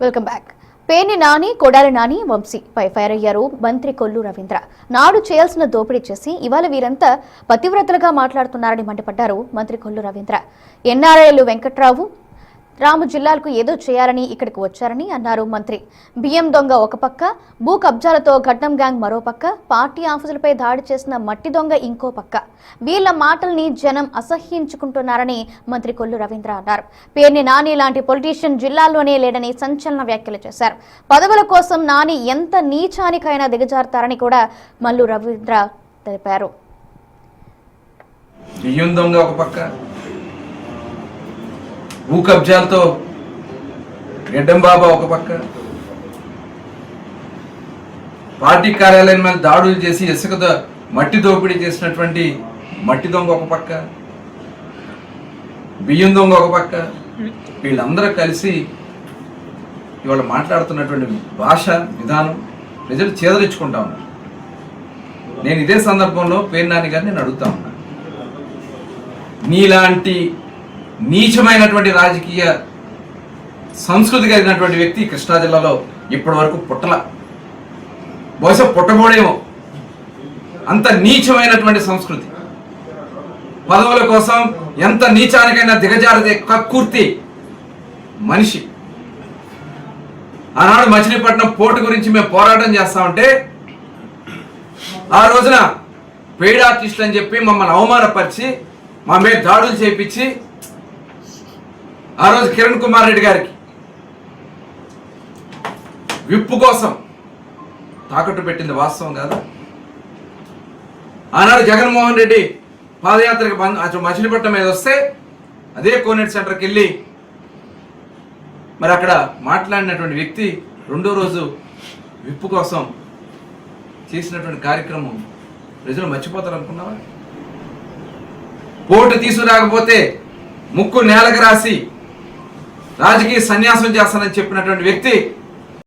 Welcome back. Perni Nani, Kodali Nani, వంశీపై fire అయ్యారు మంత్రి కొల్లు రవీంద్ర. నాడు చేయాల్సిన దోపిడీ చేసి ఇవాళ వీరంతా పతివ్రతలుగా మాట్లాడుతున్నారని మండిపడ్డారు మంత్రి కొల్లు రవీంద్ర. ఎన్ఆర్ఐలు వెంకట్రావు, రాము జిల్లాలకు ఏదో చేయాలని ఇక్కడికి వచ్చారని అన్నారు మంత్రి. బియ్యం దొంగ ఒక పక్క, భూ కబ్జాలతో ఘట్నం గ్యాంగ్ మరో పక్క, పార్టీ ఆఫీసులపై దాడి చేసిన మట్టి దొంగ ఇంకో పక్క. వీళ్ల మాటల్ని జనం అసహ్యించుకుంటున్నారని మంత్రి కొల్లు రవీంద్ర అన్నారు. పేర్ని నాని లాంటి పొలిటీషియన్ జిల్లాల్లోనే లేడని సంచలన వ్యాఖ్యలు చేశారు. పదవుల కోసం నాని ఎంత నీచానికైనా దిగజారుతారని కూడా మల్లు రవీంద్ర తెలిపారు. బియ్యం దొంగ ఒక పక్క, భూ కబ్జాలతో గెడ్డం బాబా ఒక పక్క, పార్టీ కార్యాలయం మీద దాడులు చేసి ఇసుక మట్టి దోపిడీ చేసినటువంటి మట్టి దొంగ ఒక పక్క, బియ్యం దొంగ ఒక పక్క. వీళ్ళందరూ కలిసి ఇవాళ మాట్లాడుతున్నటువంటి భాష విధానం ప్రజలు చేదరించుకుంటా ఉన్నారు. నేను ఇదే సందర్భంలో పేర్ని నాని గారిని నేను అడుగుతా ఉన్నా, నీలాంటి నీచమైనటువంటి రాజకీయ సంస్కృతి కలిగినటువంటి వ్యక్తి కృష్ణా జిల్లాలో ఇప్పటి వరకు పుట్టల, బహుశా పుట్టబోడేమో. అంత నీచమైనటువంటి సంస్కృతి, పదవుల కోసం ఎంత నీచానికైనా దిగజారదే కక్కుర్తి మనిషి. ఆనాడు మచిలీపట్నం పోర్టు గురించి మేము పోరాటం చేస్తామంటే ఆ రోజున పెయిడ్ ఆర్టిస్టులు అని చెప్పి మమ్మల్ని అవమానపరిచి మా మీద దాడులు చేయించి ఆ రోజు కిరణ్ కుమార్ రెడ్డి గారికి విప్పు కోసం తాకట్టు పెట్టింది వాస్తవం కాదా? ఆనాడు జగన్మోహన్ రెడ్డి పాదయాత్రకి మచిలీపట్నం మీద వస్తే అదే కోనేటి సెంటర్కి వెళ్ళి మరి అక్కడ మాట్లాడినటువంటి వ్యక్తి రెండో రోజు విప్పు కోసం చేసినటువంటి కార్యక్రమం ప్రజలు మర్చిపోతారు అనుకున్నావా? పోటు తీసుకురాకపోతే ముక్కు నేలకు రాసి రాజకీయ సన్యాసం చేస్తానని చెప్పినటువంటి వ్యక్తి